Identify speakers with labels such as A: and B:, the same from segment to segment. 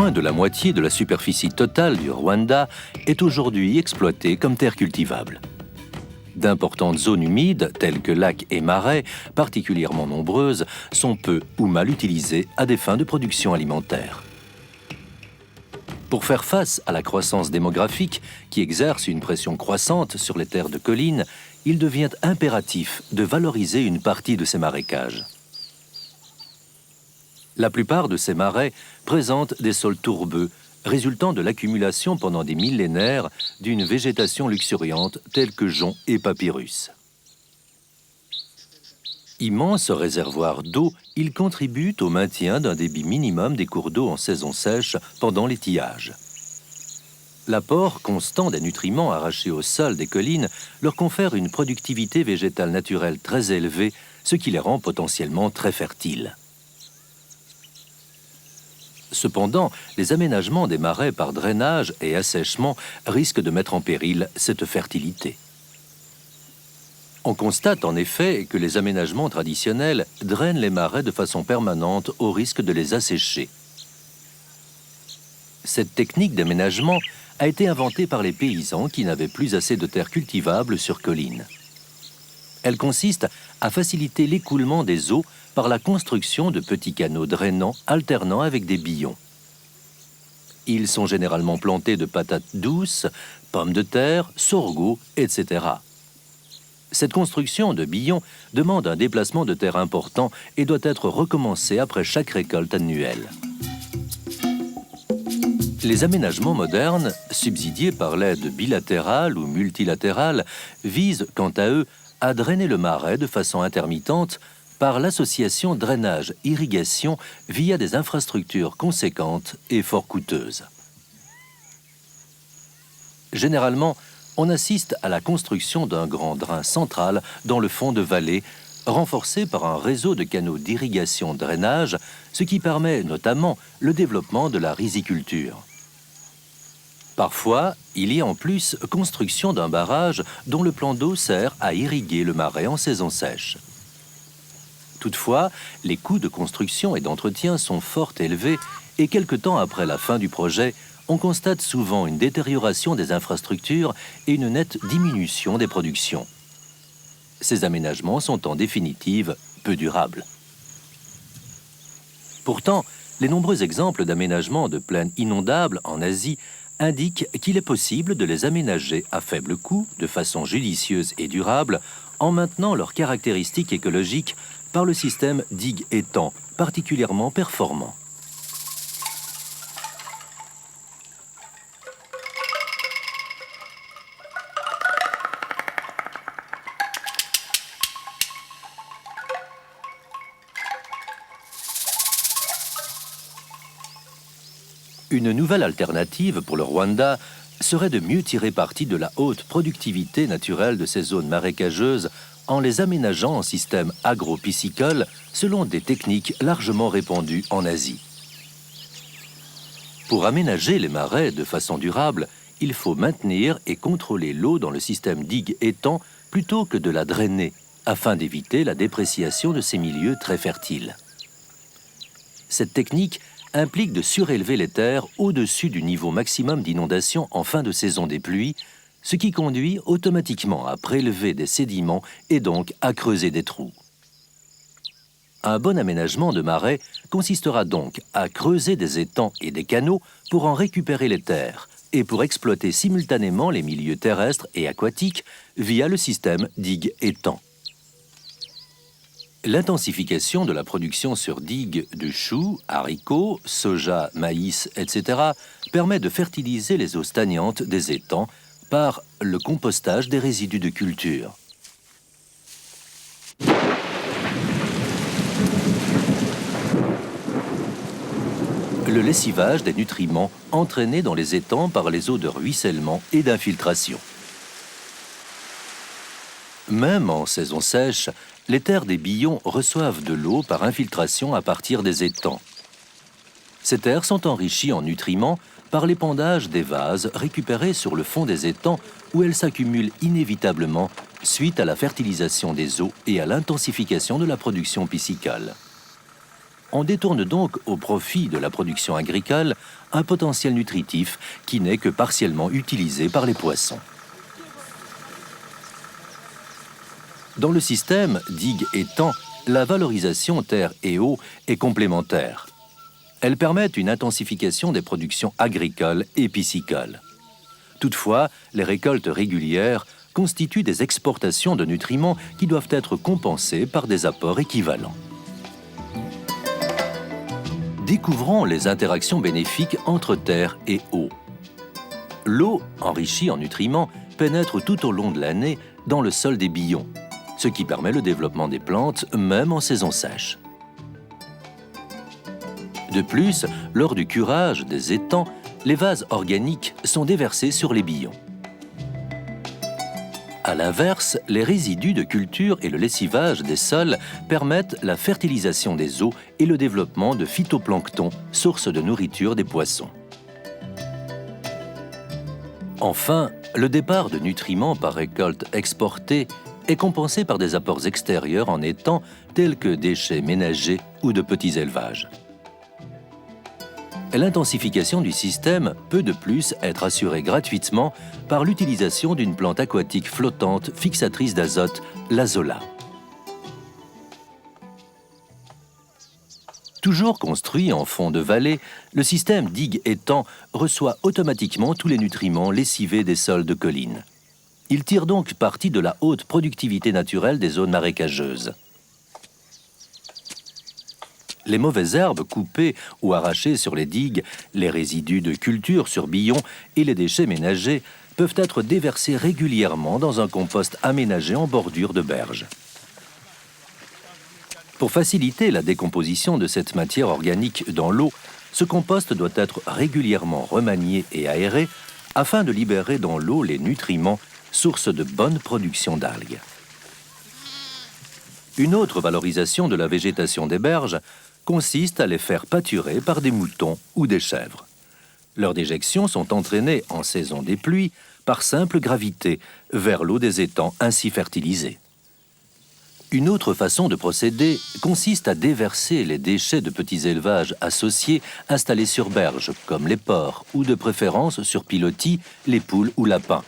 A: Moins de la moitié de la superficie totale du Rwanda est aujourd'hui exploitée comme terre cultivable. D'importantes zones humides, telles que lacs et marais, particulièrement nombreuses, sont peu ou mal utilisées à des fins de production alimentaire. Pour faire face à la croissance démographique qui exerce une pression croissante sur les terres de collines, il devient impératif de valoriser une partie de ces marécages. La plupart de ces marais présentent des sols tourbeux, résultant de l'accumulation pendant des millénaires d'une végétation luxuriante telle que joncs et papyrus. Immenses réservoirs d'eau, ils contribuent au maintien d'un débit minimum des cours d'eau en saison sèche pendant l'étiage. L'apport constant des nutriments arrachés au sol des collines leur confère une productivité végétale naturelle très élevée, ce qui les rend potentiellement très fertiles. Cependant, les aménagements des marais par drainage et assèchement risquent de mettre en péril cette fertilité. On constate en effet que les aménagements traditionnels drainent les marais de façon permanente au risque de les assécher. Cette technique d'aménagement a été inventée par les paysans qui n'avaient plus assez de terres cultivables sur collines. Elle consiste à faciliter l'écoulement des eaux par la construction de petits canaux drainants alternant avec des billons. Ils sont généralement plantés de patates douces, pommes de terre, sorgho, etc. Cette construction de billons demande un déplacement de terre important et doit être recommencée après chaque récolte annuelle. Les aménagements modernes, subsidiés par l'aide bilatérale ou multilatérale, visent, quant à eux, à drainer le marais de façon intermittente par l'association drainage-irrigation via des infrastructures conséquentes et fort coûteuses. Généralement, on assiste à la construction d'un grand drain central dans le fond de vallée, renforcé par un réseau de canaux d'irrigation-drainage, ce qui permet notamment le développement de la riziculture. Parfois, il y a en plus construction d'un barrage dont le plan d'eau sert à irriguer le marais en saison sèche. Toutefois, les coûts de construction et d'entretien sont fort élevés et quelque temps après la fin du projet, on constate souvent une détérioration des infrastructures et une nette diminution des productions. Ces aménagements sont en définitive peu durables. Pourtant, les nombreux exemples d'aménagements de plaines inondables en Asie indiquent qu'il est possible de les aménager à faible coût, de façon judicieuse et durable, en maintenant leurs caractéristiques écologiques par le système digue-étang, particulièrement performant. Une nouvelle alternative pour le Rwanda serait de mieux tirer parti de la haute productivité naturelle de ces zones marécageuses en les aménageant en système agro-piscicole selon des techniques largement répandues en Asie. Pour aménager les marais de façon durable, il faut maintenir et contrôler l'eau dans le système digue-étang plutôt que de la drainer, afin d'éviter la dépréciation de ces milieux très fertiles. Cette technique implique de surélever les terres au-dessus du niveau maximum d'inondation en fin de saison des pluies, ce qui conduit automatiquement à prélever des sédiments et donc à creuser des trous. Un bon aménagement de marais consistera donc à creuser des étangs et des canaux pour en récupérer les terres et pour exploiter simultanément les milieux terrestres et aquatiques via le système digue-étang. L'intensification de la production sur digue de choux, haricots, soja, maïs, etc. permet de fertiliser les eaux stagnantes des étangs par le compostage des résidus de culture. Le lessivage des nutriments entraînés dans les étangs par les eaux de ruissellement et d'infiltration. Même en saison sèche, les terres des billons reçoivent de l'eau par infiltration à partir des étangs. Ces terres sont enrichies en nutriments par l'épandage des vases récupérés sur le fond des étangs où elles s'accumulent inévitablement suite à la fertilisation des eaux et à l'intensification de la production piscicole. On détourne donc au profit de la production agricole un potentiel nutritif qui n'est que partiellement utilisé par les poissons. Dans le système digue-étang, la valorisation terre et eau est complémentaire. Elles permettent une intensification des productions agricoles et piscicoles. Toutefois, les récoltes régulières constituent des exportations de nutriments qui doivent être compensées par des apports équivalents. Découvrons les interactions bénéfiques entre terre et eau. L'eau, enrichie en nutriments, pénètre tout au long de l'année dans le sol des billons, ce qui permet le développement des plantes même en saison sèche. De plus, lors du curage des étangs, les vases organiques sont déversés sur les billons. À l'inverse, les résidus de culture et le lessivage des sols permettent la fertilisation des eaux et le développement de phytoplancton, source de nourriture des poissons. Enfin, le départ de nutriments par récolte exportée est compensé par des apports extérieurs en étangs tels que déchets ménagers ou de petits élevages. L'intensification du système peut de plus être assurée gratuitement par l'utilisation d'une plante aquatique flottante fixatrice d'azote, l'azola. Toujours construit en fond de vallée, le système digue-étang reçoit automatiquement tous les nutriments lessivés des sols de collines. Il tire donc parti de la haute productivité naturelle des zones marécageuses. Les mauvaises herbes coupées ou arrachées sur les digues, les résidus de culture sur billons et les déchets ménagers peuvent être déversés régulièrement dans un compost aménagé en bordure de berges. Pour faciliter la décomposition de cette matière organique dans l'eau, ce compost doit être régulièrement remanié et aéré afin de libérer dans l'eau les nutriments, source de bonne production d'algues. Une autre valorisation de la végétation des berges consiste à les faire pâturer par des moutons ou des chèvres. Leurs déjections sont entraînées en saison des pluies par simple gravité vers l'eau des étangs ainsi fertilisés. Une autre façon de procéder consiste à déverser les déchets de petits élevages associés installés sur berges, comme les porcs, ou de préférence sur pilotis, les poules ou lapins.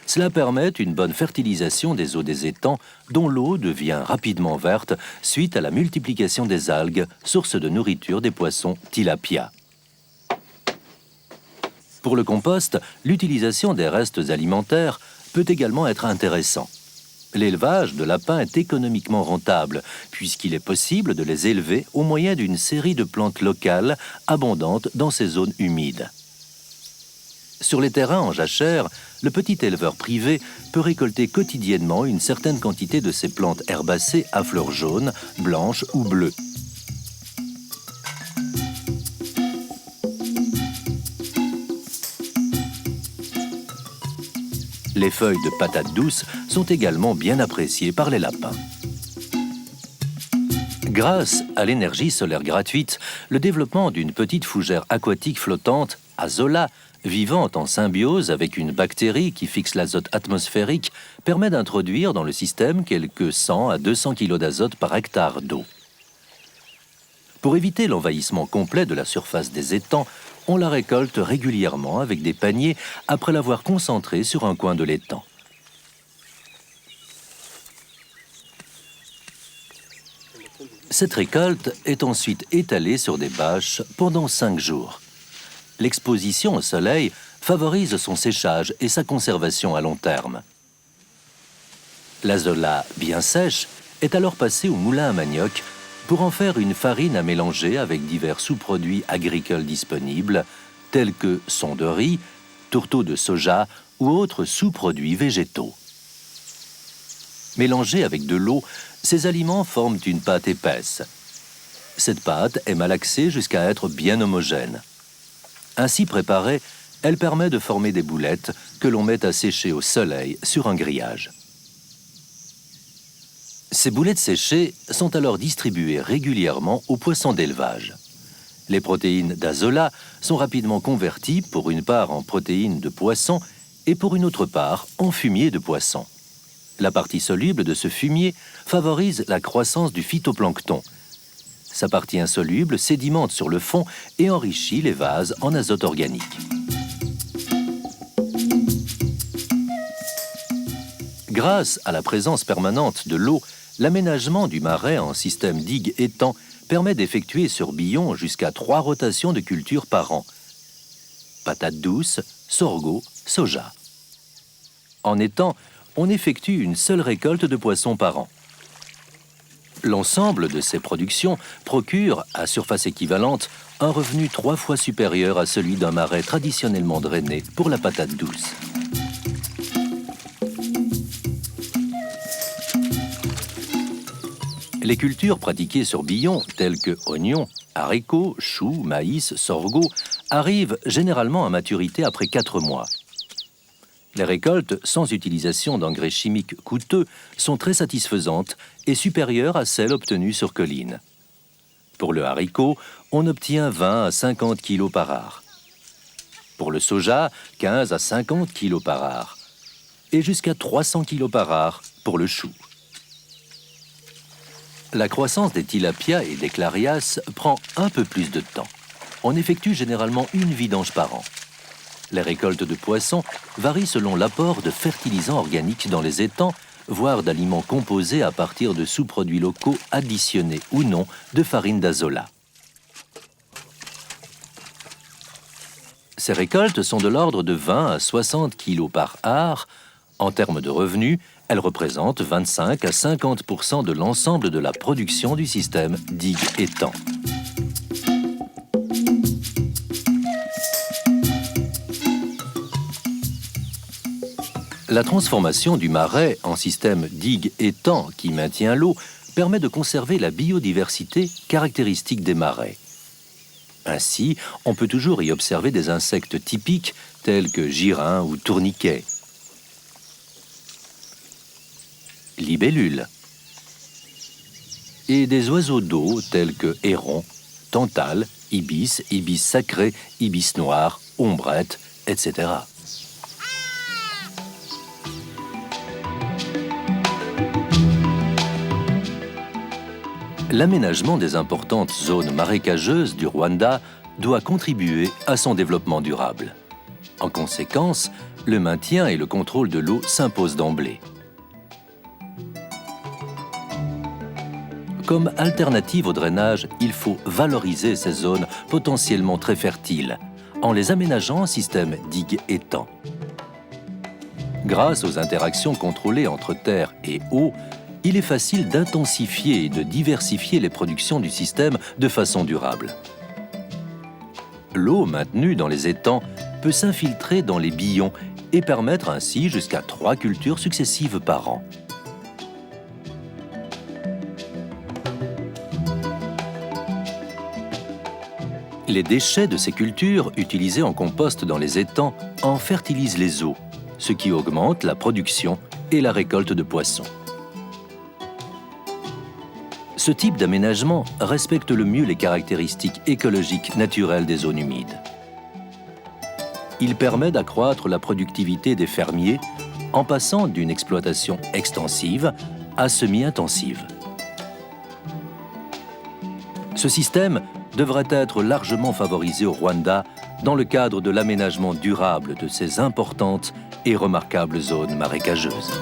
A: Cela permet une bonne fertilisation des eaux des étangs, dont l'eau devient rapidement verte suite à la multiplication des algues, source de nourriture des poissons tilapia. Pour le compost, l'utilisation des restes alimentaires peut également être intéressant. L'élevage de lapins est économiquement rentable, puisqu'il est possible de les élever au moyen d'une série de plantes locales abondantes dans ces zones humides. Sur les terrains en jachère, le petit éleveur privé peut récolter quotidiennement une certaine quantité de ces plantes herbacées à fleurs jaunes, blanches ou bleues. Les feuilles de patates douces sont également bien appréciées par les lapins. Grâce à l'énergie solaire gratuite, le développement d'une petite fougère aquatique flottante, Azola, vivant en symbiose avec une bactérie qui fixe l'azote atmosphérique, permet d'introduire dans le système quelques 100 à 200 kg d'azote par hectare d'eau. Pour éviter l'envahissement complet de la surface des étangs, on la récolte régulièrement avec des paniers après l'avoir concentrée sur un coin de l'étang. Cette récolte est ensuite étalée sur des bâches pendant 5 jours. L'exposition au soleil favorise son séchage et sa conservation à long terme. L'azola bien sèche est alors passée au moulin à manioc pour en faire une farine à mélanger avec divers sous-produits agricoles disponibles, tels que son de riz, tourteaux de soja ou autres sous-produits végétaux. Mélangés avec de l'eau, ces aliments forment une pâte épaisse. Cette pâte est malaxée jusqu'à être bien homogène. Ainsi préparée, elle permet de former des boulettes que l'on met à sécher au soleil sur un grillage. Ces boulettes séchées sont alors distribuées régulièrement aux poissons d'élevage. Les protéines d'Azola sont rapidement converties pour une part en protéines de poisson et pour une autre part en fumier de poisson. La partie soluble de ce fumier favorise la croissance du phytoplancton. Sa partie insoluble sédimente sur le fond et enrichit les vases en azote organique. Grâce à la présence permanente de l'eau, l'aménagement du marais en système digue-étang permet d'effectuer sur billon jusqu'à 3 rotations de cultures par an. Patates douces, sorgho, soja. En étang, on effectue une seule récolte de poissons par an. L'ensemble de ces productions procure, à surface équivalente, un revenu 3 fois supérieur à celui d'un marais traditionnellement drainé pour la patate douce. Les cultures pratiquées sur billon, telles que oignons, haricots, choux, maïs, sorgho, arrivent généralement à maturité après 4 mois. Les récoltes, sans utilisation d'engrais chimiques coûteux, sont très satisfaisantes et supérieures à celles obtenues sur colline. Pour le haricot, on obtient 20 à 50 kg par art. Pour le soja, 15 à 50 kg par art. Et jusqu'à 300 kg par art pour le chou. La croissance des tilapias et des clarias prend un peu plus de temps. On effectue généralement une vidange par an. Les récoltes de poissons varient selon l'apport de fertilisants organiques dans les étangs, voire d'aliments composés à partir de sous-produits locaux additionnés ou non de farine d'azola. Ces récoltes sont de l'ordre de 20 à 60 kg par art. En termes de revenus, elles représentent 25 à 50% de l'ensemble de la production du système digue-étang. La transformation du marais en système digue-étang qui maintient l'eau permet de conserver la biodiversité caractéristique des marais. Ainsi, on peut toujours y observer des insectes typiques tels que girins ou tourniquets, libellules, et des oiseaux d'eau tels que hérons, tantales, ibis, ibis sacrés, ibis noirs, ombrettes, etc. L'aménagement des importantes zones marécageuses du Rwanda doit contribuer à son développement durable. En conséquence, le maintien et le contrôle de l'eau s'imposent d'emblée. Comme alternative au drainage, il faut valoriser ces zones potentiellement très fertiles en les aménageant en système digue-étang. Grâce aux interactions contrôlées entre terre et eau, il est facile d'intensifier et de diversifier les productions du système de façon durable. L'eau maintenue dans les étangs peut s'infiltrer dans les billons et permettre ainsi jusqu'à 3 cultures successives par an. Les déchets de ces cultures, utilisés en compost dans les étangs, en fertilisent les eaux, ce qui augmente la production et la récolte de poissons. Ce type d'aménagement respecte le mieux les caractéristiques écologiques naturelles des zones humides. Il permet d'accroître la productivité des fermiers en passant d'une exploitation extensive à semi-intensive. Ce système devrait être largement favorisé au Rwanda dans le cadre de l'aménagement durable de ces importantes et remarquables zones marécageuses.